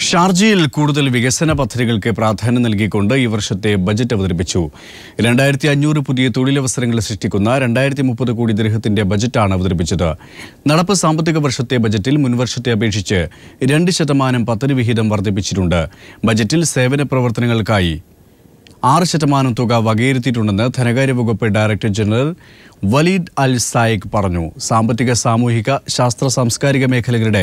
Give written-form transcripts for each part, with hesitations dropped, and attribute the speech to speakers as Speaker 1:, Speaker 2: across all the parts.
Speaker 1: ഷാർജയിൽ കൂടുതൽ വികസന പദ്ധതികൾക്ക് പ്രാധാന്യം നൽകിക്കൊണ്ട് ഈ വർഷത്തെ ബജറ്റ് അവതരിപ്പിച്ചു. 2500 പുതിയ തൊഴിലവസരങ്ങൾ സൃഷ്ടിക്കുന്ന 2030 കോടി ദിർഹത്തിന്റെ ബജറ്റാണ് അവതരിപ്പിച്ചത്. നടപ്പ് സാമ്പത്തിക വർഷത്തെ ബജറ്റിൽ മുൻവർഷത്തെ അപേക്ഷിച്ച് 2% പദ്ധതി വിഹിതം വർദ്ധിപ്പിച്ചിട്ടുണ്ട്. ബജറ്റിൽ സേവന പ്രവർത്തനങ്ങൾക്കായി 6% തുക വകയിരുത്തിയിട്ടുണ്ടെന്ന് ധനകാര്യ വകുപ്പ് ഡയറക്ടർ ജനറൽ വലീദ് അൽ സായിഖ് പറഞ്ഞു. സാമ്പത്തിക, സാമൂഹിക, ശാസ്ത്ര, സാംസ്കാരിക മേഖലകളുടെ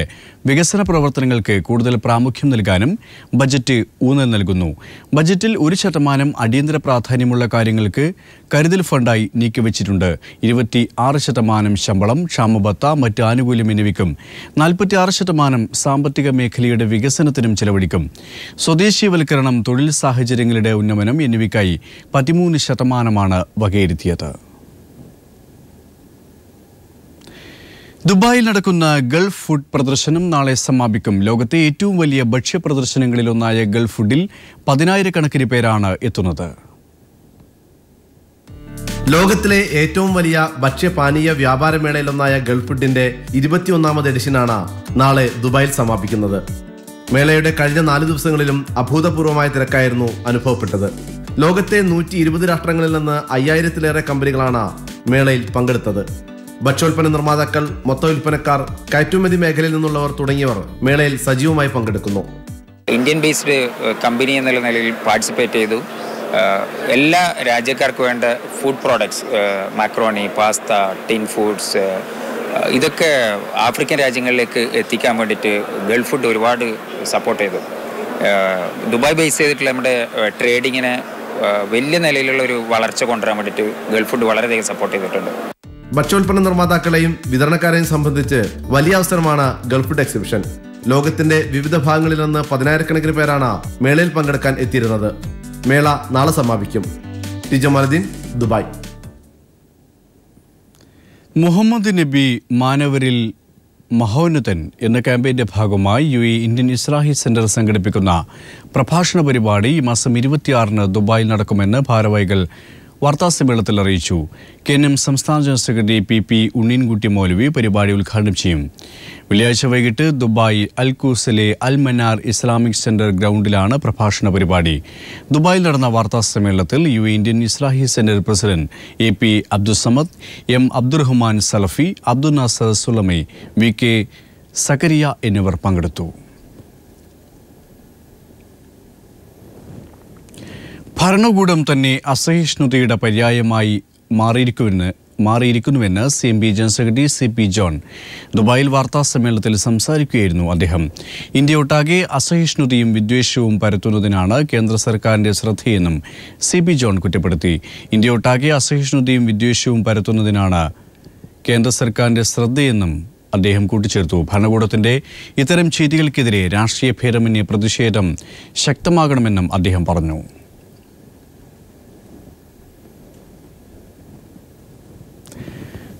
Speaker 1: വികസന പ്രവർത്തനങ്ങൾക്ക് കൂടുതൽ പ്രാമുഖ്യം നൽകാനും ബജറ്റ് ഊന്നൽ നൽകുന്നു. ബജറ്റിൽ 1% അടിയന്തര പ്രാധാന്യമുള്ള കാര്യങ്ങൾക്ക് കരുതൽ ഫണ്ടായി നീക്കിവച്ചിട്ടുണ്ട്. 26% ശമ്പളം, ക്ഷാമബത്ത, മറ്റ് ആനുകൂല്യം എന്നിവയ്ക്കും 46% സാമ്പത്തിക മേഖലയുടെ വികസനത്തിനും ചെലവഴിക്കും. സ്വദേശീയവൽക്കരണം, തൊഴിൽ സാഹചര്യങ്ങളുടെ ഉന്നമനം എന്നിവയ്ക്കായി 13% വകയിരുത്തിയത്. ദുബായിൽ നടക്കുന്ന ഗൾഫ് ഫുഡ് പ്രദർശനം നാളെ സമാപിക്കും. ലോകത്തെ ഏറ്റവും വലിയ ഭക്ഷ്യ പ്രദർശനങ്ങളിലൊന്നായ ഗൾഫ് ഫുഡിൽ 10,000-കണക്കിന് പേരാണ് എത്തുന്നത്.
Speaker 2: ലോകത്തിലെ ഏറ്റവും വലിയ ഭക്ഷ്യപാനീയ വ്യാപാരമേളയിലൊന്നായ ഗൾഫ് ഫുഡിന്റെ 21ാമത് എഡിഷനാണ് നാളെ ദുബായിൽ സമാപിക്കുന്നത്. മേളയുടെ കഴിഞ്ഞ 4 ദിവസങ്ങളിലും അഭൂതപൂർവമായ തിരക്കായിരുന്നു അനുഭവപ്പെട്ടത്. ലോകത്തെ 120 രാഷ്ട്രങ്ങളിൽ നിന്ന് 5000-ലേറെ കമ്പനികളാണ് മേളയിൽ പങ്കെടുത്തത്. ഭക്ഷ്യോൽപ്പന്ന നിർമ്മാതാക്കൾ, മൊത്ത വിൽപ്പനക്കാർ, കയറ്റുമതി മേഖലയിൽ നിന്നുള്ളവർ തുടങ്ങിയവർ മേളയിൽ സജീവമായി പങ്കെടുക്കുന്നു.
Speaker 3: ഇന്ത്യൻ ബേസ്ഡ് കമ്പനി എന്നുള്ള നിലയിൽ പാർട്ടിസിപ്പേറ്റ് ചെയ്തു. എല്ലാ രാജ്യക്കാർക്ക് വേണ്ട food products, macaroni, pasta, tin foods, ഇതൊക്കെ ആഫ്രിക്കൻ രാജ്യങ്ങളിലേക്ക് എത്തിക്കാൻ വേണ്ടിയിട്ട് ഗൾഫ് ഫുഡ് ഒരുപാട് സപ്പോർട്ട് ചെയ്തു. ദുബായ് ബേസ് ചെയ്തിട്ടുള്ള നമ്മുടെ ട്രേഡിങ്ങിനെ വലിയ നിലയിലുള്ള ഒരു വളർച്ച കൊണ്ടുവരാൻ വേണ്ടിയിട്ട് ഗൾഫ് ഫുഡ് വളരെയധികം സപ്പോർട്ട് ചെയ്തിട്ടുണ്ട്.
Speaker 2: ഭക്ഷ്യോൽപ്പന്ന നിർമ്മാതാക്കളെയും വിതരണക്കാരെയും സംബന്ധിച്ച് വലിയ അവസരമാണ് ഗൾഫ് ഫുഡ് എക്സിബിഷൻ. ലോകത്തിന്റെ വിവിധ ഭാഗങ്ങളിൽ നിന്ന് 10,000-കണക്കിന് പേരാണ് മേളയിൽ പങ്കെടുക്കാൻ എത്തിയിരുന്നത്. മേള നാളെ സമാപിക്കും. T Jamaluddin, Dubai.
Speaker 1: മുഹമ്മദ് നബി മാനവരിൽ മഹോന്നതൻ എന്ന ക്യാമ്പയിന്റെ ഭാഗമായി UAE ഇന്ത്യൻ ഇസ്ലാഹി സെന്റർ സംഘടിപ്പിക്കുന്ന പ്രഭാഷണ പരിപാടി ഈ മാസം 26-ന് ദുബായിൽ നടക്കുമെന്ന് ഭാരവാഹികൾ വാർത്താസമ്മേളനത്തിൽ അറിയിച്ചു. KNM സംസ്ഥാന general secretary PP Unneenkutty Moulavi പരിപാടി ഉദ്ഘാടനം ചെയ്യും. വെള്ളിയാഴ്ച വൈകിട്ട് ദുബായ് അൽ കൂസിലെ അൽ മനാർ ഇസ്ലാമിക് സെന്റർ ഗ്രൗണ്ടിലാണ് പ്രഭാഷണ പരിപാടി. ദുബായിൽ നടന്ന വാർത്താസമ്മേളനത്തിൽ UAE Indian Islahi centre president AP Abdussamad, M Abdurahman Salafi, Abdul Nasar Sulami, VK Zakariya എന്നിവർ പങ്കെടുത്തു. ഭരണകൂടം തന്നെ അസഹിഷ്ണുതയുടെ പര്യായമായി മാറിയിരിക്കുന്നുവെന്ന് CMB general secretary CP John Dubai വാർത്താസമ്മേളനത്തിൽ സംസാരിക്കുകയായിരുന്നു അദ്ദേഹം. ഇന്ത്യയൊട്ടാകെ അസഹിഷ്ണുതയും വിദ്വേഷവും പരത്തുന്നതിനാണ് കേന്ദ്ര സർക്കാരിന്റെ ശ്രദ്ധയെന്നും CP ജോൺ കുറ്റപ്പെടുത്തി. ഇന്ത്യയൊട്ടാകെ അസഹിഷ്ണുതയും വിദ്വേഷവും പരത്തുന്നതിനാണ് കേന്ദ്ര സർക്കാരിന്റെ ശ്രദ്ധയെന്നും അദ്ദേഹം കൂട്ടിച്ചേർത്തു. ഭരണകൂടത്തിന്റെ ഇത്തരം ചെയ്തികൾക്കെതിരെ രാഷ്ട്രീയ ഭേദമന്യേ പ്രതിഷേധം ശക്തമാകണമെന്നും അദ്ദേഹം പറഞ്ഞു.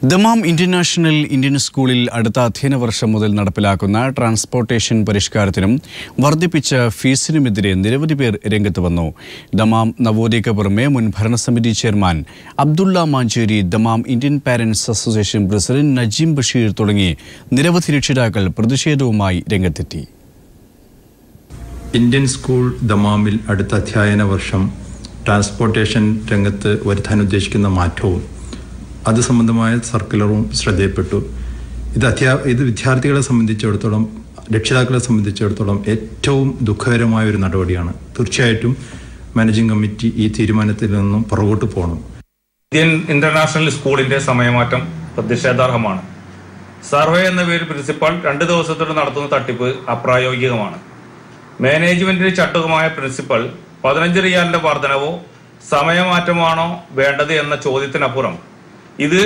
Speaker 1: ദമാം ഇന്റർനാഷണൽ ഇന്ത്യൻ സ്കൂളിൽ അടുത്ത അധ്യയന വർഷം മുതൽ നടപ്പിലാക്കുന്ന ട്രാൻസ്പോർട്ടേഷൻ പരിഷ്കാരത്തിനും വർദ്ധിപ്പിച്ച ഫീസിനുമെതിരെ നിരവധി പേർ രംഗത്ത് വന്നു. ദമാം നവോദയയ്ക്ക് പുറമെ മുൻ ഭരണസമിതി chairman Abdullah Mancheri, Dammam Indian parents association president Najeem Basheer തുടങ്ങി നിരവധി രക്ഷിതാക്കൾ പ്രതിഷേധവുമായി രംഗത്തെത്തി.
Speaker 4: ഇന്ത്യൻ സ്കൂൾ ദമാമിൽ അടുത്ത അധ്യയന വർഷം ട്രാൻസ്പോർട്ടേഷൻ രംഗത്ത് വരുത്താൻ ഉദ്ദേശിക്കുന്ന മാറ്റവും അത് സംബന്ധമായ സർക്കുലറും ശ്രദ്ധയിൽപ്പെട്ടു. ഇത് വിദ്യാർത്ഥികളെ സംബന്ധിച്ചിടത്തോളം, രക്ഷിതാക്കളെ സംബന്ധിച്ചിടത്തോളം ഏറ്റവും ദുഃഖകരമായ ഒരു നടപടിയാണ്. തീർച്ചയായിട്ടും മാനേജിംഗ് കമ്മിറ്റി ഈ തീരുമാനത്തിൽ നിന്നും പുറകോട്ട് പോകണം.
Speaker 5: ഇന്ത്യൻ ഇന്റർനാഷണൽ സ്കൂളിന്റെ സമയമാറ്റം പ്രതിഷേധാർഹമാണ്. സർവേ എന്ന പേരിൽ പ്രിൻസിപ്പൽ 2 ദിവസത്തോടെ നടത്തുന്ന തട്ടിപ്പ് അപ്രായോഗികമാണ്. മാനേജ്മെന്റിന് ചട്ടുകമായ പ്രിൻസിപ്പൽ 15 റിയാലിന്റെ വർധനവോ സമയമാറ്റമാണോ വേണ്ടത് എന്ന ചോദ്യത്തിനപ്പുറം ഇത്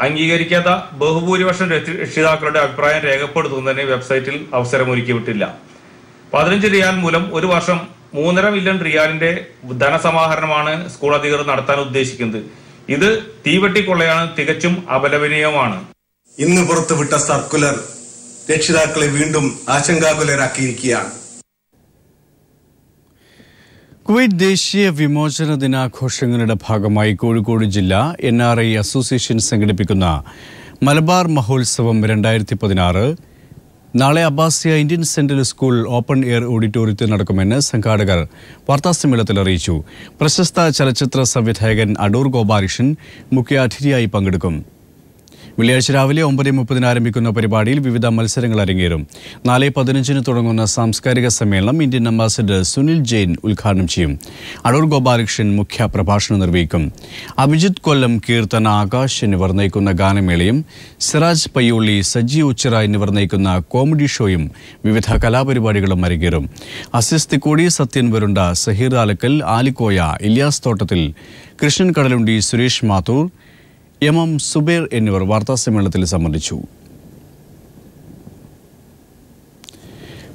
Speaker 5: അംഗീകരിക്കാത്ത ബഹുഭൂരിപക്ഷം രക്ഷിതാക്കളുടെ അഭിപ്രായം രേഖപ്പെടുത്തുന്നതിന് വെബ്സൈറ്റിൽ അവസരമൊരുക്കിവിട്ടില്ല. 15 റിയാൽ മൂലം ഒരു വർഷം 3.5 മില്യൺ റിയാലിന്റെ ധനസമാഹരണമാണ് സ്കൂൾ അധികൃതർ നടത്താൻ ഉദ്ദേശിക്കുന്നത്. ഇത് തീവെട്ടിക്കൊള്ളയാണ്, തികച്ചും അപലപനീയമാണ്.
Speaker 6: ഇന്ന് പുറത്തുവിട്ട സർക്കുലർ രക്ഷിതാക്കളെ വീണ്ടും ആശങ്കാകുലരാക്കിയിരിക്കുകയാണ്.
Speaker 1: കുവൈറ്റ് ദേശീയ വിമോചന ദിനാഘോഷങ്ങളുടെ ഭാഗമായി കോഴിക്കോട് ജില്ല NRI അസോസിയേഷൻ സംഘടിപ്പിക്കുന്ന മലബാർ മഹോത്സവം 2016 നാളെ Abbasiya Indian central school open air ഓഡിറ്റോറിയത്തിൽ നടക്കുമെന്ന് സംഘാടകർ വാർത്താസമ്മേളനത്തിൽ അറിയിച്ചു. പ്രശസ്ത ചലച്ചിത്ര സംവിധായകൻ അടൂർ ഗോപാലകൃഷ്ണൻ മുഖ്യാതിഥിയായി പങ്കെടുക്കും. വെള്ളിയാഴ്ച രാവിലെ 9:30 ആരംഭിക്കുന്ന പരിപാടിയിൽ വിവിധ മത്സരങ്ങൾ അരങ്ങേറും. 4:15 തുടങ്ങുന്ന സാംസ്കാരിക സമ്മേളനം ഇന്ത്യൻ അംബാസിഡർ സുനിൽ ജെയിൻ ഉദ്ഘാടനം ചെയ്യും. അടൂർ ഗോപാലകൃഷ്ണൻ മുഖ്യ പ്രഭാഷണം നിർവഹിക്കും. അഭിജിത്ത് കൊല്ലം, കീർത്തന, ആകാശ് എന്നിവർ നയിക്കുന്ന ഗാനമേളയും സിറാജ് പയ്യോളി, സജി ഉച്ചിറ എന്നിവർ നയിക്കുന്ന കോമഡി ഷോയും വിവിധ കലാപരിപാടികളും അരങ്ങേറും. അസിസ് തിക്കോടി, സത്യൻ വരുണ്ട, സഹീർ ആലക്കൽ, ആലിക്കോയ, ഇല്യാസ് തോട്ടത്തിൽ, കൃഷ്ണൻ കടലുണ്ടി, സുരേഷ് മാത്തൂർ, എം സുബേർ എന്നിവർ വാർത്താസമ്മേളനത്തിൽ സംബന്ധിച്ചു.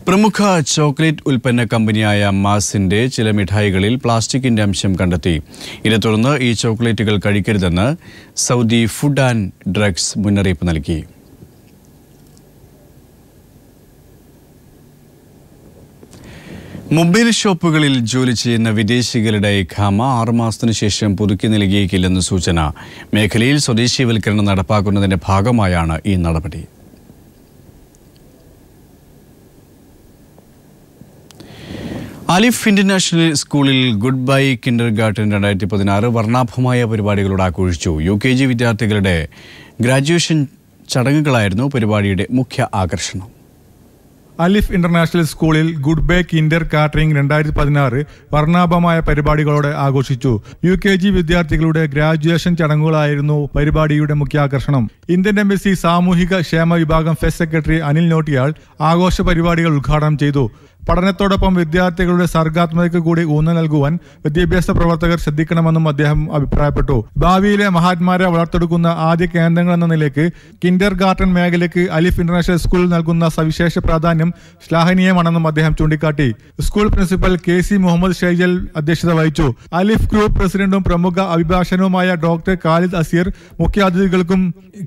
Speaker 1: പ്രമുഖ ചോക്ലേറ്റ് ഉൽപ്പന്ന കമ്പനിയായ മാസിന്റെ ചില മിഠായികളിൽ പ്ലാസ്റ്റിക്കിന്റെ അംശം കണ്ടെത്തി. ഇതേ തുടർന്ന് ഈ ചോക്ലേറ്റുകൾ കഴിക്കരുതെന്ന് സൗദി ഫുഡ് ആൻഡ് ഡ്രഗ്സ് മുന്നറിയിപ്പ് നൽകി. മൊബൈൽ ഷോപ്പുകളിൽ ജോലി ചെയ്യുന്ന വിദേശികളുടെ ഇഖാമ 6 മാസത്തിനു ശേഷം പുതുക്കി നൽകിയേക്കില്ലെന്ന് സൂചന. മേഖലയിൽ സ്വദേശീയവൽക്കരണം നടപ്പാക്കുന്നതിന്റെ ഭാഗമായാണ് ഈ നടപടി. അലിഫ് ഇന്റർനാഷണൽ സ്കൂളിൽ ഗുഡ് ബൈ കിൻഡർ ഗാർട്ടൻ 2016 വർണ്ണാഭമായ പരിപാടികളോട് ആഘോഷിച്ചു. UKG വിദ്യാർത്ഥികളുടെ ഗ്രാജുവേഷൻ ചടങ്ങുകളായിരുന്നു പരിപാടിയുടെ മുഖ്യ ആകർഷണം.
Speaker 7: അലിഫ് ഇന്റർനാഷണൽ സ്കൂളിൽ ഗുഡ് ബൈ കിൻഡർ കാറ്ററിംഗ് 2016 വർണ്ണാഭമായ പരിപാടികളോടെ ആഘോഷിച്ചു. UKG വിദ്യാർത്ഥികളുടെ ഗ്രാജുവേഷൻ ചടങ്ങുകളായിരുന്നു പരിപാടിയുടെ മുഖ്യാകർഷണം. ഇന്ത്യൻ എംബസി സാമൂഹിക ക്ഷേമ വിഭാഗം ഫെസ്റ്റ് സെക്രട്ടറി അനിൽ നോട്ടിയാൾ ആഘോഷ പരിപാടികൾ ഉദ്ഘാടനം ചെയ്തു. പഠനത്തോടൊപ്പം വിദ്യാർത്ഥികളുടെ സർഗാത്മകതയ്ക്ക് കൂടി ഊന്നൽ നൽകുവാൻ വിദ്യാഭ്യാസ പ്രവർത്തകർ ശ്രദ്ധിക്കണമെന്നും അദ്ദേഹം അഭിപ്രായപ്പെട്ടു. ഭാവിയിലെ മഹാത്മാരെ വളർത്തെടുക്കുന്ന ആദ്യ കേന്ദ്രങ്ങൾ എന്ന നിലയ്ക്ക് കിൻഡർ ഗാർട്ടൻ മേഖലയ്ക്ക് അലിഫ് ഇന്റർനാഷണൽ സ്കൂൾ നൽകുന്ന സവിശേഷ പ്രാധാന്യം ശ്ലാഘനീയമാണെന്നും അദ്ദേഹം ചൂണ്ടിക്കാട്ടി. School principal KC Muhammad Shaijal അധ്യക്ഷത വഹിച്ചു. അലിഫ് ഗ്രൂപ്പ് പ്രസിഡന്റും പ്രമുഖ അഭിഭാഷകനുമായ ഡോക്ടർ ഖാലിദ് അസീർ മുഖ്യാതിഥികൾക്കും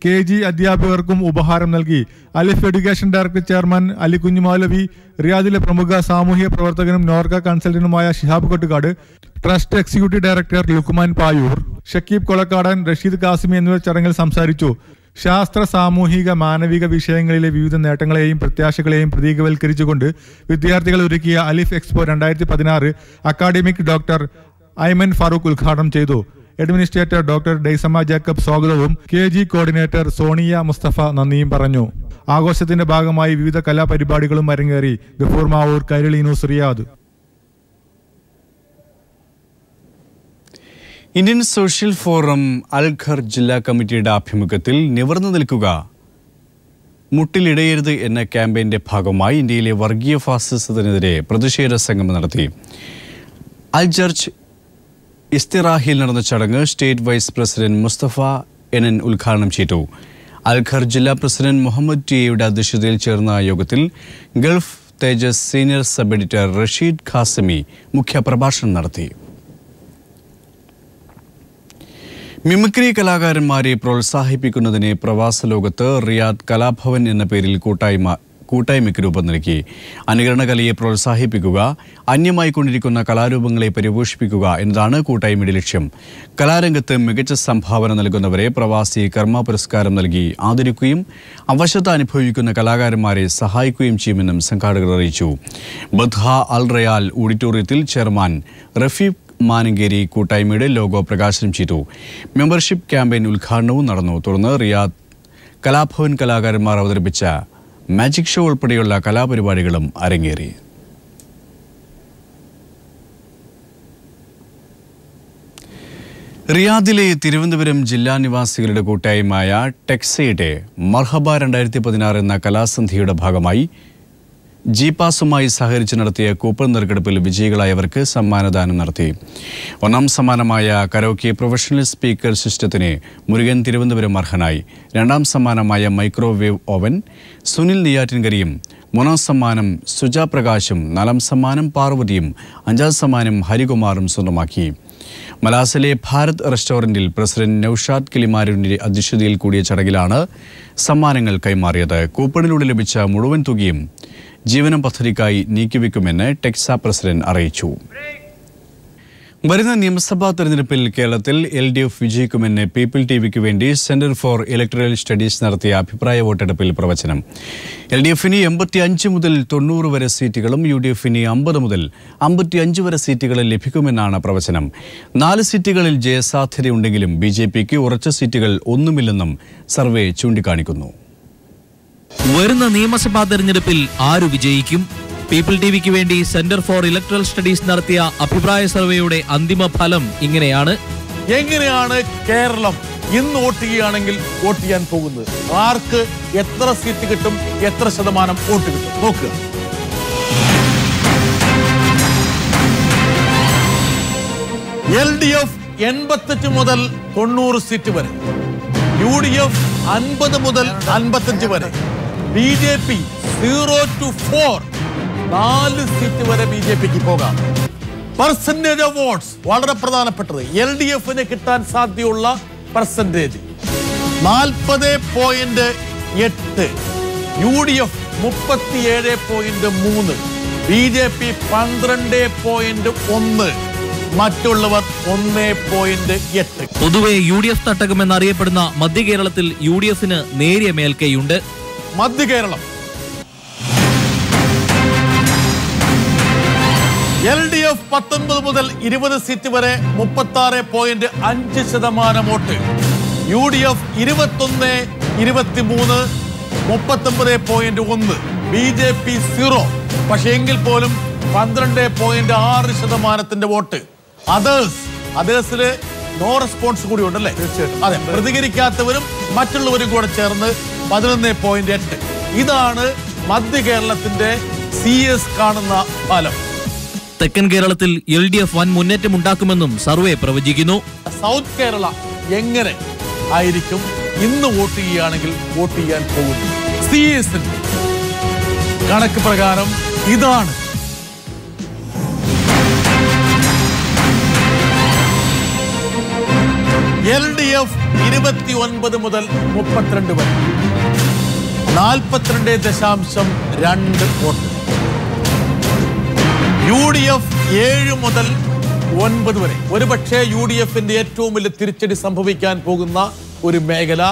Speaker 7: KG അധ്യാപകർക്കും ഉപഹാരം നൽകി. Alif education director chairman Ali Kunjumoulavi, റിയാദിലെ പ്രമുഖ സാമൂഹ്യ പ്രവർത്തകനും നോർക്ക കൺസൾട്ടന്റുമായ Shihab Kottukad, trust executive director Luqman Payoor, Shakeeb Kolakkadan, Rasheed Qasimi എന്നിവർ ചടങ്ങിൽ സംസാരിച്ചു. ശാസ്ത്ര, സാമൂഹിക, മാനവിക വിഷയങ്ങളിലെ വിവിധ നേട്ടങ്ങളെയും പ്രത്യാശകളെയും പ്രതീകവൽക്കരിച്ചുകൊണ്ട് വിദ്യാർത്ഥികൾ ഒരുക്കിയ Alif expo 2016 academic doctor Aiman Farooq ഉദ്ഘാടനം ചെയ്തു. അഡ്മിനിസ്ട്രേറ്റർ ഡോക്ടർ ഡൈസമ്മ ജേക്കബ് സ്വാഗതവും KG കോർഡിനേറ്റർ സോണിയ മുസ്തഫ നന്ദിയും പറഞ്ഞു. ആഘോഷത്തിന്റെ ഭാഗമായി വിവിധ കലാപരിപാടികളും അരങ്ങേറി. Gafoor Mavoor, Kairali news, Riyadh.
Speaker 1: Indian social forum Al Kharj ജില്ലാ കമ്മിറ്റിയുടെ ആഭിമുഖ്യത്തിൽ നിവർന്നു നിൽക്കുക, മുട്ടിലിടയരുത് എന്ന ക്യാമ്പയിന്റെ ഭാഗമായി ഇന്ത്യയിലെ വർഗീയ ഫാസിസത്തിനെതിരെ പ്രതിഷേധ സംഗമം നടത്തി. അൽജർജ് ഇസ്തിറാഹിൽ നടന്ന ചടങ്ങ് state vice president Mustafa NN ഉദ്ഘാടനം ചെയ്തു. അൽഖർ ജില്ലാ പ്രസിഡന്റ് മുഹമ്മദ് ടിയുടെ അധ്യക്ഷതയിൽ ചേർന്ന യോഗത്തിൽ Gulf Thejas senior sub editor Rasheed Qasimi മുഖ്യപ്രഭാഷണം നടത്തി. മിമിക്രി കലാകാരന്മാരെ പ്രോത്സാഹിപ്പിക്കുന്നതിന് പ്രവാസ ലോകത്ത് റിയാദ് കലാഭവൻ എന്ന പേരിൽ കൂട്ടായ്മയ്ക്ക് രൂപം നൽകി. അനുകരണ കലയെ പ്രോത്സാഹിപ്പിക്കുക, അന്യമായിക്കൊണ്ടിരിക്കുന്ന കലാരൂപങ്ങളെ പരിപോഷിപ്പിക്കുക എന്നതാണ് കൂട്ടായ്മയുടെ ലക്ഷ്യം. കലാരംഗത്ത് മികച്ച സംഭാവന നൽകുന്നവരെ പ്രവാസി കർമ്മ പുരസ്കാരം നൽകി ആദരിക്കുകയും അവശത അനുഭവിക്കുന്ന കലാകാരന്മാരെ സഹായിക്കുകയും ചെയ്യുമെന്നും സംഘാടകർ അറിയിച്ചു. ബദ്ഹ അൽ റയാൽ ഓഡിറ്റോറിയത്തിൽ ചെയർമാൻ റഫീഖ് മാനങ്കേരി കൂട്ടായ്മയുടെ ലോഗോ പ്രകാശനം ചെയ്തു. മെമ്പർഷിപ്പ് ക്യാമ്പയിൻ ഉദ്ഘാടനവും നടന്നു. തുടർന്ന് റിയാദ് കലാഭവൻ കലാകാരന്മാർ അവതരിപ്പിച്ച മാജിക് ഷോ ഉൾപ്പെടെയുള്ള കലാപരിപാടികളും അരങ്ങേറി. റിയാദിലെ തിരുവനന്തപുരം ജില്ലാ നിവാസികളുടെ കൂട്ടായ്മയായ ടെക്സയുടെ മർഹബ 2016 എന്ന കലാസന്ധിയുടെ ഭാഗമായി ജിപാസുമായി സഹകരിച്ച് നടത്തിയ കൂപ്പൺ നറുക്കെടുപ്പിൽ വിജയികളായവർക്ക് സമ്മാനദാനം നടത്തി. ഒന്നാം സമ്മാനമായ കരോക്കെ പ്രൊഫഷണൽ സ്പീക്കർ സിസ്റ്റത്തിന് മുരുകൻ തിരുവനന്തപുരം അർഹനായി. രണ്ടാം സമ്മാനമായ മൈക്രോവേവ് ഓവൻ സുനിൽ നെയ്യാറ്റിൻകരയും, മൂന്നാം സമ്മാനം സുജ പ്രകാശും, നാലാം സമ്മാനം പാർവതിയും, അഞ്ചാം സമ്മാനം ഹരികുമാറും സ്വന്തമാക്കി. മലാസിലെ ഭാരത് റെസ്റ്റോറന്റിൽ പ്രസിഡന്റ് നൌഷാദ് കിളിമാരൂരിന്റെ അധ്യക്ഷതയിൽ കൂടിയ ചടങ്ങിലാണ് സമ്മാനങ്ങൾ കൈമാറിയത്. കൂപ്പണിലൂടെ ലഭിച്ച മുഴുവൻ തുകയും ജീവനം പദ്ധതിക്കായി നീക്കിവെക്കുമെന്ന് ടെക്സ പ്രസിഡന്റ് അറിയിച്ചു. വരുന്ന നിയമസഭാ തെരഞ്ഞെടുപ്പിൽ കേരളത്തിൽ LDF വിജയിക്കുമെന്ന് പീപ്പിൾ ടിവിക്ക് വേണ്ടി സെന്റർ ഫോർ ഇലക്ടറൽ സ്റ്റഡീസ് നടത്തിയ അഭിപ്രായ വോട്ടെടുപ്പിൽ പ്രവചനം. LDFന് 85 മുതൽ 90 വരെ സീറ്റുകളും UDFന് 50 മുതൽ 55 വരെ സീറ്റുകളും ലഭിക്കുമെന്നാണ് പ്രവചനം. 4 സീറ്റുകളിൽ ജയസാധ്യതയുണ്ടെങ്കിലും BJPക്ക് ഉറച്ച സീറ്റുകൾ ഒന്നുമില്ലെന്നും സർവേ ചൂണ്ടിക്കാണിക്കുന്നു.
Speaker 8: വരുന്ന നിയമസഭാ തെരഞ്ഞെടുപ്പിൽ ആരു വിജയിക്കും? പീപ്പിൾ ടിവിക്ക് വേണ്ടി സെന്റർ ഫോർ ഇലക്ടറൽ സ്റ്റഡീസ് നടത്തിയ അഭിപ്രായ സർവേയുടെ അന്തിമ ഫലം ഇങ്ങനെയാണ്.
Speaker 9: എങ്ങനെയാണ് കേരളം ഇന്ന് വോട്ട് ചെയ്യുകയാണെങ്കിൽ വോട്ട് ചെയ്യാൻ പോകുന്നത്? ആർക്ക് എത്ര സീറ്റ് കിട്ടും, എത്ര ശതമാനം വോട്ട് കിട്ടും നോക്കുക. LDF 88 മുതൽ 90 സീറ്റ് വരെ, UDF 50 മുതൽ 55 വരെ, BJP 0 to 4 4 സീറ്റ് വരെ BJPക്ക് പോകാം. പെർസെന്റേജ് ഓഫ് വോട്ട്സ് വളരെ പ്രധാനപ്പെട്ടത്. LDFന് കിട്ടാൻ സാധ്യതയുള്ള പെർസെന്റേജ് 40.8, UDF 37.3, BJP 12.1, മറ്റുള്ളവർ 1.8.
Speaker 8: പൊതുവെ UDF തട്ടകം എന്നറിയപ്പെടുന്ന മധ്യ കേരളത്തിൽ UDFന് നേരിയ മേൽക്കൈയുണ്ട്.
Speaker 9: മധ്യ കേരളം LDF 19 മുതൽ 20 സീറ്റ് വരെ 36.5% വോട്ട്, UDF 21, 23, 39.1, BJP 0. പക്ഷേ എങ്കിൽ പോലും 12.6% വോട്ട്. അതേഴ്സില് നോ റെസ്പോൺസ് കൂടി ഉണ്ടല്ലേ? തീർച്ചയായിട്ടും അതെ. പ്രതികരിക്കാത്തവരും മറ്റുള്ളവരും കൂടെ ചേർന്ന് 11.8. ഇതാണ് മധ്യ കേരളത്തിന്റെ CS കാണുന്ന ഫലം.
Speaker 8: തെക്കൻ കേരളത്തിൽ LDF വൻ മുന്നേറ്റം ഉണ്ടാക്കുമെന്നും സർവേ പ്രവചിക്കുന്നു.
Speaker 9: സൗത്ത് കേരള എങ്ങനെ ആയിരിക്കും ഇന്ന് വോട്ട് ചെയ്യുകയാണെങ്കിൽ വോട്ട് ചെയ്യാൻ പോകുന്നു? CS കണക്ക് പ്രകാരം ഇതാണ്. LDF 29 മുതൽ 32 വരെ 42.2 വോട്ട്, UDF 7 മുതൽ 9 വരെ. ഒരുപക്ഷെ UDFന്റെ ഏറ്റവും വലിയ തിരിച്ചടി സംഭവിക്കാൻ പോകുന്ന ഒരു മേഖല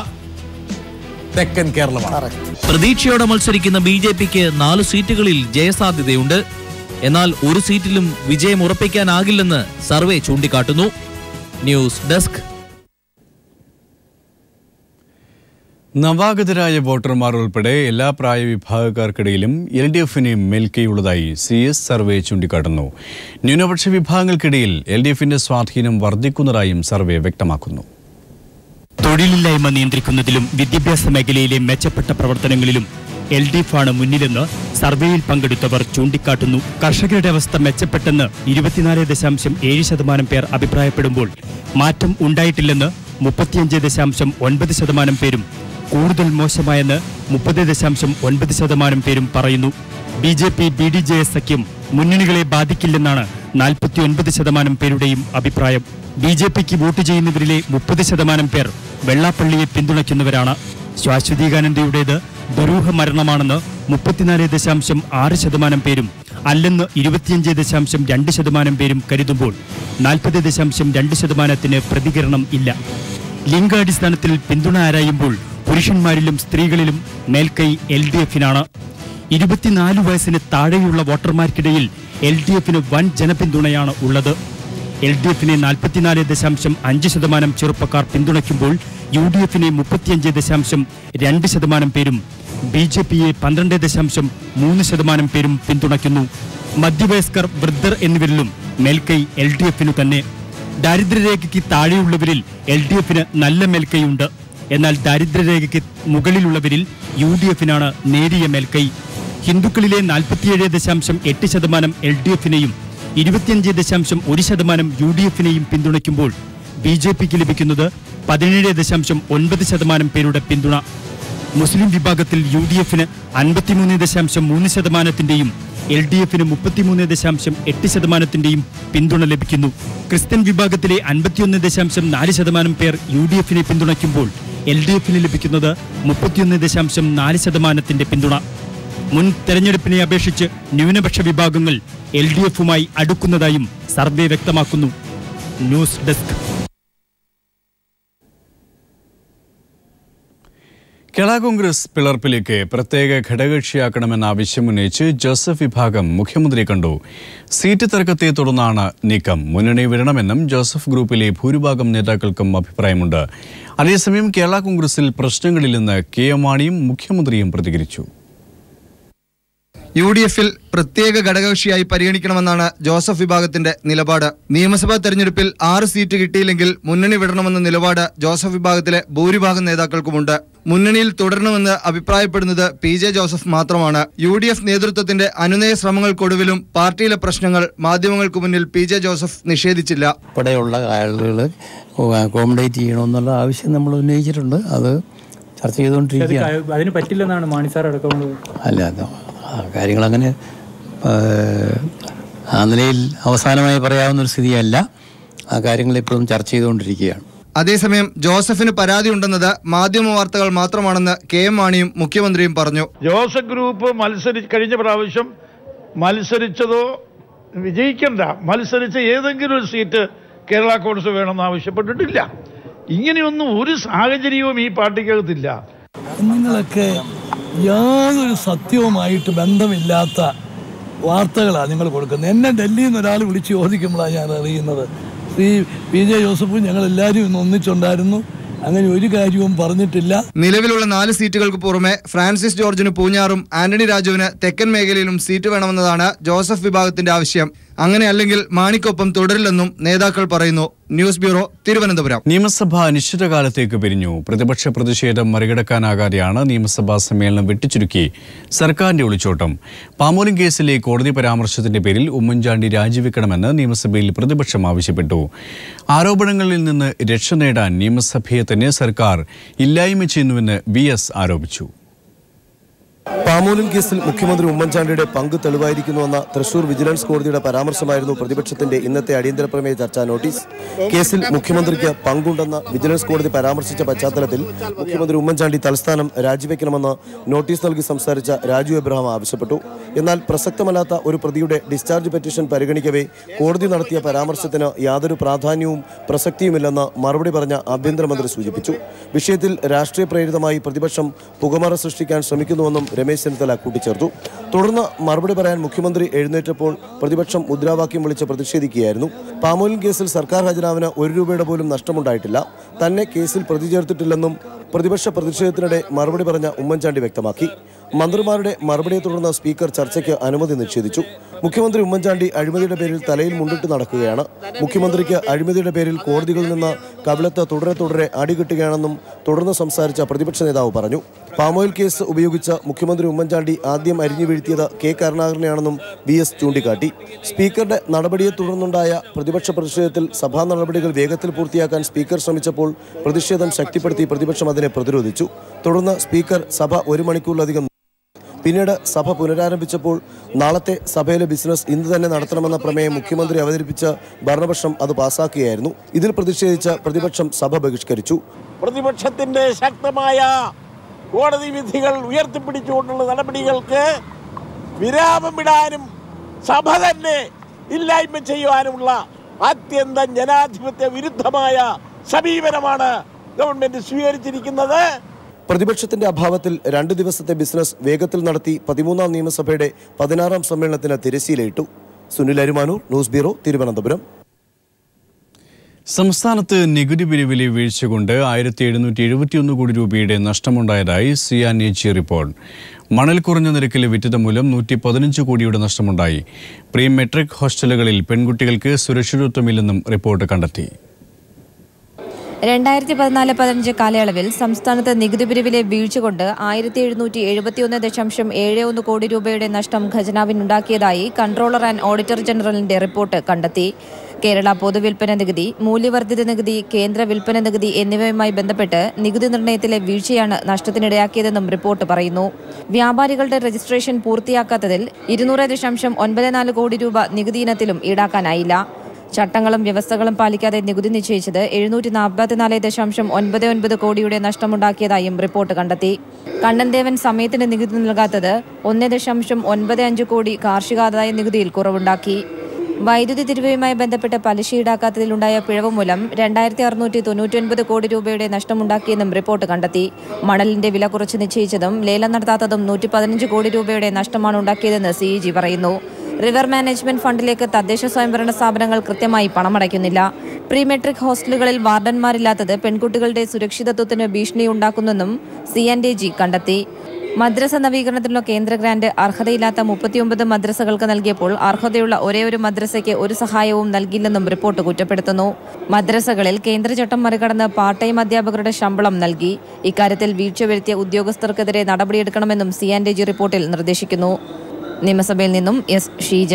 Speaker 9: തെക്കൻ കേരളമാണ്.
Speaker 8: പ്രതീക്ഷയോടെ മത്സരിക്കുന്ന BJPക്ക് 4 സീറ്റുകളിൽ ജയസാധ്യതയുണ്ട്. എന്നാൽ ഒരു സീറ്റിലും വിജയം ഉറപ്പിക്കാനാകില്ലെന്ന് സർവേ ചൂണ്ടിക്കാട്ടുന്നു. News desk.
Speaker 1: നവാഗതരായ വോട്ടർമാർ ഉൾപ്പെടെ എല്ലാ പ്രായവിഭാഗക്കാർക്കിടയിലും LDFന് മേൽക്കൈയുള്ളതായി CS സർവേ ചൂണ്ടിക്കാട്ടുന്നു. ന്യൂനപക്ഷ വിഭാഗങ്ങൾക്കിടയിൽ LDFന്റെ സ്വാധീനം വർദ്ധിക്കുന്നതായും സർവേ വ്യക്തമാക്കുന്നു.
Speaker 10: തൊഴിലില്ലായ്മ നിയന്ത്രിക്കുന്നതിലും വിദ്യാഭ്യാസ മേഖലയിലെ മെച്ചപ്പെട്ട പ്രവർത്തനങ്ങളിലും LDF ആണ് മുന്നിലെന്ന് സർവേയിൽ പങ്കെടുത്തവർ ചൂണ്ടിക്കാട്ടുന്നു. കർഷകരുടെ അവസ്ഥ മെച്ചപ്പെട്ടെന്ന് 24.7% പേർ അഭിപ്രായപ്പെടുമ്പോൾ മാറ്റം ഉണ്ടായിട്ടില്ലെന്ന് 35.9% പേരും, കൂടുതൽ മോശമായെന്ന് 30.9% പേരും പറയുന്നു. BJP BDJS സഖ്യം മുന്നണികളെ ബാധിക്കില്ലെന്നാണ് 49% പേരുടെയും അഭിപ്രായം. BJPക്ക് വോട്ട് ചെയ്യുന്നവരിലെ 30% പേർ വെള്ളാപ്പള്ളിയെ പിന്തുണയ്ക്കുന്നവരാണ്. ശാശ്വതീകാനന്ദയുടേത് ദുരൂഹ മരണമാണെന്ന് 34.6% പേരും അല്ലെന്ന് 25.2% പേരും കരുതുമ്പോൾ 40.2% പ്രതികരണം ഇല്ല. ലിംഗാടിസ്ഥാനത്തിൽ പിന്തുണ ആരായുമ്പോൾ പുരുഷന്മാരിലും സ്ത്രീകളിലും മേൽക്കൈ LDFനാണ്. 24 വയസ്സിന് താഴെയുള്ള വോട്ടർമാർക്കിടയിൽ LDFന് വൻ ജനപിന്തുണയാണ് ഉള്ളത്. LDFനെ 44.5% ചെറുപ്പക്കാർ പിന്തുണയ്ക്കുമ്പോൾ UDFനെ 35.2% പേരും BJPയെ 12.3% പേരും പിന്തുണയ്ക്കുന്നു. മധ്യവയസ്കർ, വൃദ്ധർ എന്നിവരിലും മേൽക്കൈ LDFനു തന്നെ. ദാരിദ്ര്യരേഖയ്ക്ക് താഴെയുള്ളവരിൽ LDFന് നല്ല മേൽക്കൈയുണ്ട്. എന്നാൽ ദാരിദ്ര്യരേഖയ്ക്ക് മുകളിലുള്ളവരിൽ UDFനാണ് നേരിയ മേൽക്കൈ. ഹിന്ദുക്കളിലെ 47.8% LDFനെയും 25.1% UDFനെയും പിന്തുണയ്ക്കുമ്പോൾ BJPക്ക് ലഭിക്കുന്നത് 17.9% പേരുടെ പിന്തുണ. മുസ്ലിം വിഭാഗത്തിൽ UDFന് 53.3%-ന്റെയും LDFന് 33.8%-ന്റെയും പിന്തുണ ലഭിക്കുന്നു. ക്രിസ്ത്യൻ വിഭാഗത്തിലെ 51.4% പേർ UDFനെ പിന്തുണയ്ക്കുമ്പോൾ LDFന് ലഭിക്കുന്നത് 31.4%-ന്റെ പിന്തുണ. മുൻ തെരഞ്ഞെടുപ്പിനെ അപേക്ഷിച്ച് ന്യൂനപക്ഷ വിഭാഗങ്ങൾ LDFുമായി അടുക്കുന്നതായും സർവേ വ്യക്തമാക്കുന്നു. News desk.
Speaker 1: കേരള കോൺഗ്രസ് പിളർപ്പിലേക്ക് പ്രത്യേക ഘടകകക്ഷിയാക്കണമെന്ന ആവശ്യമുന്നയിച്ച് ജോസഫ് വിഭാഗം മുഖ്യമന്ത്രിയെ കണ്ടു. സീറ്റ് തർക്കത്തെ തുടർന്നാണ് നീക്കം. മുന്നണി വിടണമെന്നും ജോസഫ് ഗ്രൂപ്പിലെ ഭൂരിഭാഗം നേതാക്കൾക്കും അഭിപ്രായമുണ്ട്. അതേസമയം കേരള കോൺഗ്രസിൽ പ്രശ്നങ്ങളില്ലെന്ന് കെ എം മാണിയും മുഖ്യമന്ത്രിയും പ്രതികരിച്ചു.
Speaker 11: UDFിൽ പ്രത്യേക ഘടകകക്ഷിയായി പരിഗണിക്കണമെന്നാണ് ജോസഫ് വിഭാഗത്തിന്റെ നിലപാട്. നിയമസഭാ തെരഞ്ഞെടുപ്പിൽ 6 സീറ്റ് കിട്ടിയില്ലെങ്കിൽ മുന്നണി വിടണമെന്ന നിലപാട് ജോസഫ് വിഭാഗത്തിലെ ഭൂരിഭാഗം നേതാക്കൾക്കുമുണ്ട്. മുന്നണിയിൽ തുടരണമെന്ന് അഭിപ്രായപ്പെടുന്നത് PJ ജോസഫ് മാത്രമാണ്. UDF നേതൃത്വത്തിന്റെ അനുനയ ശ്രമങ്ങൾക്കൊടുവിലും പാർട്ടിയിലെ പ്രശ്നങ്ങൾ മാധ്യമങ്ങൾക്ക് മുന്നിൽ PJ ജോസഫ് നിഷേധിച്ചില്ല.
Speaker 12: ഇവിടെയുള്ള ആളുകൾ അക്കോമഡേറ്റ് ചെയ്യണമെന്നുള്ള ആവശ്യം നമ്മൾ ഉന്നയിച്ചിട്ടുണ്ട്. അത് ചർച്ച ചെയ്തുകൊണ്ടിരിക്കുകയാണ്.
Speaker 13: അതിന് പറ്റില്ലെന്നാണ് മാണി സാർ അടക്കമുള്ളത്.
Speaker 12: അല്ല, കാര്യങ്ങളങ്ങനെ ആ നിലയിൽ അവസാനമായി പറയാവുന്നൊരു സ്ഥിതിയല്ല. ആ കാര്യങ്ങൾ ഇപ്പോഴും ചർച്ച ചെയ്തുകൊണ്ടിരിക്കുകയാണ്.
Speaker 11: അതേസമയം ജോസഫിന് പരാതി ഉണ്ടെന്നത് മാധ്യമ വാർത്തകൾ മാത്രമാണെന്ന് കെ എം മാണിയും മുഖ്യമന്ത്രിയും പറഞ്ഞു.
Speaker 14: ജോസഫ് ഗ്രൂപ്പ് കഴിഞ്ഞ പ്രാവശ്യം മത്സരിച്ചതോ മത്സരിച്ച ഏതെങ്കിലും ഒരു സീറ്റ് കേരള കോൺഗ്രസ് വേണമെന്ന് ആവശ്യപ്പെട്ടിട്ടില്ല. ഇങ്ങനെയൊന്നും ഒരു സാഹചര്യവും ഈ പാർട്ടിക്കകത്തില്ല.
Speaker 15: നിങ്ങളൊക്കെ യാതൊരു സത്യവുമായിട്ട് ബന്ധമില്ലാത്ത വാർത്തകളാണ് നിങ്ങൾ കൊടുക്കുന്നത്. എന്നെ ഡൽഹിയിൽ നിന്ന് ഒരാൾ വിളിച്ച് ചോദിക്കുമ്പോഴാണ് ഞാൻ അറിയുന്നത് ശ്രീ PJ ജോസഫും ഞങ്ങളെല്ലാവരും ഇന്ന് ഒന്നിച്ചുണ്ടായിരുന്നു. അങ്ങനെ ഒരു കാര്യവും പറഞ്ഞിട്ടില്ല.
Speaker 11: നിലവിലുള്ള 4 സീറ്റുകൾക്ക് പുറമെ ഫ്രാൻസിസ് ജോർജിന് പൂഞ്ഞാറും ആന്റണി രാജുവിന് തെക്കൻ മേഖലയിലും സീറ്റ് വേണമെന്നതാണ് ജോസഫ് വിഭാഗത്തിന്റെ ആവശ്യം. അങ്ങനെയല്ലെങ്കിൽ മാണിക്കൊപ്പം തുടരില്ലെന്നും നേതാക്കൾ പറയുന്നു. News bureau, Thiruvananthapuram.
Speaker 1: നിയമസഭ അനിശ്ചിതകാലത്തേക്ക് പിരിഞ്ഞു. പ്രതിപക്ഷ പ്രതിഷേധം മറികടക്കാനാകാതെയാണ് നിയമസഭാ സമ്മേളനം വെട്ടിച്ചുരുക്കി സർക്കാരിന്റെ ഒളിച്ചോട്ടം. പാമോലിം കേസിലെ കോടതി പരാമർശത്തിന്റെ പേരിൽ ഉമ്മൻചാണ്ടി രാജിവെക്കണമെന്ന് നിയമസഭയിൽ പ്രതിപക്ഷം ആവശ്യപ്പെട്ടു. ആരോപണങ്ങളിൽ നിന്ന് രക്ഷ നേടാൻ നിയമസഭയെ തന്നെ സർക്കാർ ഇല്ലായ്മ ചെയ്യുന്നുവെന്ന് VS ആരോപിച്ചു.
Speaker 2: പാമോലിം കേസിൽ മുഖ്യമന്ത്രി ഉമ്മൻചാണ്ടിയുടെ പങ്ക് തെളിവായിരിക്കുന്നുവെന്ന തൃശൂർ വിജിലൻസ് കോടതിയുടെ പരാമർശമായിരുന്നു പ്രതിപക്ഷത്തിന്റെ ഇന്നത്തെ അടിയന്തര പ്രമേയ ചർച്ചാ നോട്ടീസ്. കേസിൽ മുഖ്യമന്ത്രിക്ക് പങ്കുണ്ടെന്ന വിജിലൻസ് കോടതി പരാമർശിച്ച പശ്ചാത്തലത്തിൽ മുഖ്യമന്ത്രി ഉമ്മൻചാണ്ടി തൽസ്ഥാനം രാജിവെക്കണമെന്ന് നോട്ടീസ് നൽകി സംസാരിച്ച രാജു എബ്രഹാം ആവശ്യപ്പെട്ടു. എന്നാൽ പ്രസക്തമല്ലാത്ത ഒരു പ്രതിയുടെ ഡിസ്ചാർജ് പെറ്റീഷൻ പരിഗണിക്കവേ കോടതി നടത്തിയ പരാമർശത്തിന് യാതൊരു പ്രാധാന്യവും പ്രസക്തിയുമില്ലെന്ന് മറുപടി പറഞ്ഞ ആഭ്യന്തരമന്ത്രി സൂചിപ്പിച്ചു. വിഷയത്തിൽ രാഷ്ട്രീയ പ്രേരിതമായി പ്രതിപക്ഷം പുകമറ സൃഷ്ടിക്കാൻ ശ്രമിക്കുന്നുവെന്നും രമേശ് ചെന്നിത്തല കൂട്ടിച്ചേർത്തു. തുടർന്ന് മറുപടി പറയാൻ മുഖ്യമന്ത്രി എഴുന്നേറ്റപ്പോൾ പ്രതിപക്ഷം മുദ്രാവാക്യം വിളിച്ച് പ്രതിഷേധിക്കുകയായിരുന്നു. പാമോലിം കേസിൽ സർക്കാർ ഖജനാവിന് 1 രൂപയുടെ പോലും നഷ്ടമുണ്ടായിട്ടില്ല. തന്നെ കേസിൽ പ്രതി ചേർത്തിട്ടില്ലെന്നും പ്രതിപക്ഷ പ്രതിഷേധത്തിനിടെ മറുപടി പറഞ്ഞ ഉമ്മൻചാണ്ടി വ്യക്തമാക്കി. മന്ത്രിമാരുടെ മറുപടിയെ തുടർന്ന് സ്പീക്കർ ചർച്ചയ്ക്ക് അനുമതി നിഷേധിച്ചു. മുഖ്യമന്ത്രി ഉമ്മൻചാണ്ടി അഴിമതിയുടെ പേരിൽ തലയിൽ മുണ്ടിട്ട് നടക്കുകയാണ്. മുഖ്യമന്ത്രിക്ക് അഴിമതിയുടെ പേരിൽ കോടതികളിൽ നിന്ന് കവിളത്ത് തുടരെ അടികിട്ടുകയാണെന്നും തുടർന്ന് സംസാരിച്ച പ്രതിപക്ഷ നേതാവ് പറഞ്ഞു. പാമോയിൽ കേസ് ഉപയോഗിച്ച് മുഖ്യമന്ത്രി ഉമ്മൻചാണ്ടി ആദ്യം അരിഞ്ഞു വീഴ്ത്തിയത് K കരുണാകരനെയാണെന്നും VS ചൂണ്ടിക്കാട്ടി. സ്പീക്കറുടെ നടപടിയെ തുടർന്നുണ്ടായ പ്രതിപക്ഷ പ്രതിഷേധത്തിൽ സഭാ നടപടികൾ വേഗത്തിൽ പൂർത്തിയാക്കാൻ സ്പീക്കർ ശ്രമിച്ചപ്പോൾ പ്രതിഷേധം ശക്തിപ്പെടുത്തി പ്രതിപക്ഷം അതിനെ പ്രതിരോധിച്ചു. തുടർന്ന് സ്പീക്കർ സഭ 1 മണിക്കൂറിലധികം. പിന്നീട് സഭ പുനരാരംഭിച്ചപ്പോൾ നാളത്തെ സഭയിലെ ബിസിനസ് ഇന്ന് തന്നെ നടത്തണമെന്ന പ്രമേയം മുഖ്യമന്ത്രി അവതരിപ്പിച്ച് ഭരണപക്ഷം അത് പാസാക്കുകയായിരുന്നു. ഇതിൽ പ്രതിഷേധിച്ച് പ്രതിപക്ഷം സഭ ബഹിഷ്കരിച്ചു.
Speaker 16: പ്രതിപക്ഷത്തിന്റെ ശക്തമായ കോടതി വിധികൾ ഉയർത്തിപ്പിടിച്ചുകൊണ്ടുള്ള നടപടികൾക്ക് വിരാമമിടാനും സഭ തന്നെ ഇല്ലായ്മ ചെയ്യുവാനുമുള്ള അത്യന്തം ജനാധിപത്യ വിരുദ്ധമായ സമീപനമാണ് ഗവൺമെന്റ് സ്വീകരിച്ചിരിക്കുന്നത്.
Speaker 2: പ്രതിപക്ഷത്തിന്റെ അഭാവത്തിൽ 2 ദിവസത്തെ ബിസിനസ് വേഗത്തിൽ നടത്തി 13ാം നിയമസഭയുടെ 16ാം സമ്മേളനത്തിന് തിരശ്ശീലയിട്ടു. Sunil Arumanoor, news bureau, Thiruvananthapuram.
Speaker 1: സംസ്ഥാനത്ത് നികുതി പിരിവിലെ വീഴ്ച കൊണ്ട് 1771 കോടി രൂപയുടെ നഷ്ടമുണ്ടായതായി CNH റിപ്പോർട്ട്. മണൽ കുറഞ്ഞ നിരക്കിൽ വിറ്റത് മൂലം 115 കോടിയുടെ നഷ്ടമുണ്ടായി. പ്രീ മെട്രിക് ഹോസ്റ്റലുകളിൽ പെൺകുട്ടികൾക്ക് സുരക്ഷിതത്വമില്ലെന്നും റിപ്പോർട്ട് കണ്ടെത്തി.
Speaker 17: 2014-15 കാലയളവിൽ സംസ്ഥാനത്ത് നികുതി പിരിവിലെ വീഴ്ച കൊണ്ട് 1771.71 കോടി രൂപയുടെ നഷ്ടം ഖജനാവിനുണ്ടാക്കിയതായി കൺട്രോളർ ആൻഡ് ഓഡിറ്റർ ജനറലിന്റെ റിപ്പോർട്ട് കണ്ടെത്തി. കേരള പൊതുവിൽപ്പന നികുതി, മൂല്യവർദ്ധിത നികുതി, കേന്ദ്ര വിൽപ്പന നികുതി എന്നിവയുമായി ബന്ധപ്പെട്ട് നികുതി നിർണ്ണയത്തിലെ വീഴ്ചയാണ് നഷ്ടത്തിനിടയാക്കിയതെന്നും റിപ്പോർട്ട് പറയുന്നു. വ്യാപാരികളുടെ രജിസ്ട്രേഷൻ പൂർത്തിയാക്കാത്തതിൽ 200.94 കോടി രൂപ നികുതി ഇനത്തിലും ഈടാക്കാനായില്ല. ചട്ടങ്ങളും വ്യവസ്ഥകളും പാലിക്കാതെ നികുതി നിശ്ചയിച്ചത് 744.99 കോടിയുടെ നഷ്ടമുണ്ടാക്കിയതായും റിപ്പോർട്ട് കണ്ടെത്തി. കണ്ണൻദേവൻ സമയത്തിന് നികുതി നൽകാത്തത് 1.95 കോടി കാർഷികാദായ നികുതിയിൽ കുറവുണ്ടാക്കി. വൈദ്യുതി തിരിവുമായി ബന്ധപ്പെട്ട് പലിശ ഈടാക്കാത്തതിലുണ്ടായ പിഴവ് മൂലം 2699 കോടി രൂപയുടെ നഷ്ടമുണ്ടാക്കിയെന്നും റിപ്പോർട്ട് കണ്ടെത്തി. മണലിന്റെ വില കുറച്ച് നിശ്ചയിച്ചതും ലേലം നടത്താത്തതും 115 കോടി രൂപയുടെ നഷ്ടമാണ് ഉണ്ടാക്കിയതെന്ന് CAG പറയുന്നു. റിവർ മാനേജ്മെന്റ് ഫണ്ടിലേക്ക് തദ്ദേശ സ്വയംഭരണ സ്ഥാപനങ്ങൾ കൃത്യമായി പണമടയ്ക്കുന്നില്ല. പ്രീ മെട്രിക് ഹോസ്റ്റലുകളിൽ വാർഡന്മാരില്ലാത്തത് പെൺകുട്ടികളുടെ സുരക്ഷിതത്വത്തിന് ഭീഷണിയുണ്ടാക്കുന്നെന്നും CAG കണ്ടെത്തി. മദ്രസ നവീകരണത്തിനുള്ള കേന്ദ്ര ഗ്രാന്റ് അർഹതയില്ലാത്ത 39 മദ്രസകൾക്ക് നൽകിയപ്പോൾ അർഹതയുള്ള ഒരേയൊരു മദ്രസയ്ക്ക് ഒരു സഹായവും നൽകില്ലെന്നും റിപ്പോർട്ട് കുറ്റപ്പെടുത്തുന്നു. മദ്രസകളിൽ കേന്ദ്ര ചട്ടം മറികടന്ന് പാർട്ട് ടൈം അധ്യാപകരുടെ ശമ്പളം നൽകി. ഇക്കാര്യത്തിൽ വീഴ്ച വരുത്തിയ ഉദ്യോഗസ്ഥർക്കെതിരെ നടപടിയെടുക്കണമെന്നും CAG റിപ്പോർട്ടിൽ നിർദ്ദേശിക്കുന്നു. നിയമസഭയിൽ നിന്നും എസ് ഷീജ.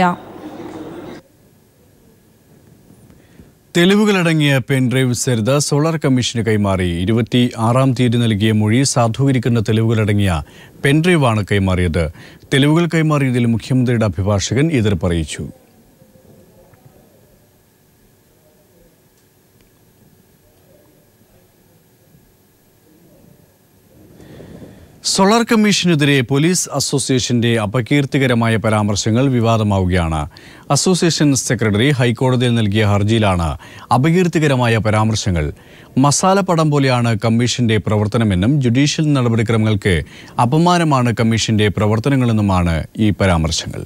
Speaker 1: തെളിവുകളടങ്ങിയ പെൻഡ്രൈവ് സരിത സോളാർ കമ്മീഷന് കൈമാറി. 26-ാം തീയതി നൽകിയ മൊഴി സാധൂകരിക്കുന്ന തെളിവുകളടങ്ങിയ പെൻഡ്രൈവാണ് കൈമാറിയത്. തെളിവുകൾ കൈമാറിയതിൽ മുഖ്യമന്ത്രിയുടെ അഭിഭാഷകൻ എതിർപ്പ് അറിയിച്ചു. സോളാർ കമ്മീഷനെതിരെ പോലീസ് അസോസിയേഷന്റെ അപകീർത്തികരമായ പരാമർശങ്ങൾ വിവാദമാവുകയാണ്. അസോസിയേഷൻ സെക്രട്ടറി ഹൈക്കോടതിയിൽ നൽകിയ ഹർജിയിലാണ് അപകീർത്തികരമായ പരാമർശങ്ങൾ. മസാലപ്പടം പോലെയാണ് കമ്മീഷന്റെ പ്രവർത്തനമെന്നും ജുഡീഷ്യൽ നടപടിക്രമങ്ങൾക്ക് അപമാനമാണ് കമ്മീഷന്റെ പ്രവർത്തനങ്ങളെന്നുമാണ് ഈ പരാമർശങ്ങൾ.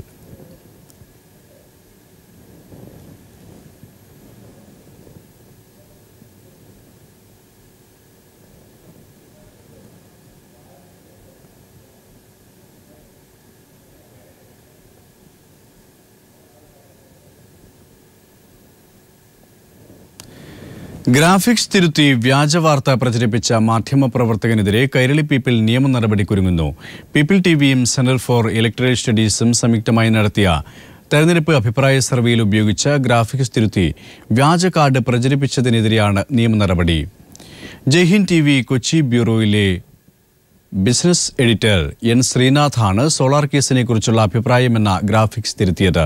Speaker 1: ഗ്രാഫിക്സ് തിരുത്തി വ്യാജവാർത്ത പ്രചരിപ്പിച്ച മാധ്യമപ്രവർത്തകനെതിരെ കൈരളി പീപ്പിൾ നിയമ നടപടിക്കൊരുങ്ങുന്നു. പീപ്പിൾ TVയും സെന്റർ ഫോർ ഇലക്ടറൽ സ്റ്റഡീസും സംയുക്തമായി നടത്തിയ തെരഞ്ഞെടുപ്പ് അഭിപ്രായ സർവേയിൽ ഉപയോഗിച്ച ഗ്രാഫിക്സ് തിരുത്തി വ്യാജ കാർഡ് പ്രചരിപ്പിച്ചതിനെതിരെയാണ് നിയമ നടപടി. ജയ്ഹിന്ദ് TV കൊച്ചി ബ്യൂറോയിലെ ബിസിനസ് എഡിറ്റർ N. ശ്രീനാഥാണ് സോളാർ കേസിനെ കുറിച്ചുള്ള അഭിപ്രായമെന്ന ഗ്രാഫിക്സ് തിരുത്തിയത്.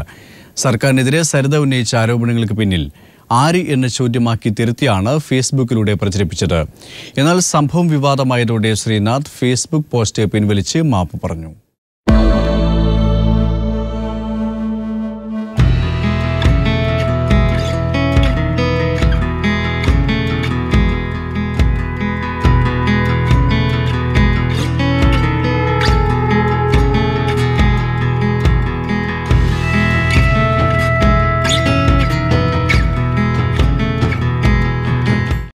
Speaker 1: സർക്കാരിനെതിരെ സരിത ഉന്നയിച്ച ആരോപണങ്ങൾക്ക് പിന്നിൽ ആര് എന്ന ചോദ്യമാക്കി തിരുത്തിയാണ് ഫേസ്ബുക്കിലൂടെ പ്രചരിപ്പിച്ചത്. എന്നാൽ സംഭവം വിവാദമായതോടെ ശ്രീനാഥ് ഫേസ്ബുക്ക് പോസ്റ്റ് പിൻവലിച്ച് മാപ്പ് പറഞ്ഞു.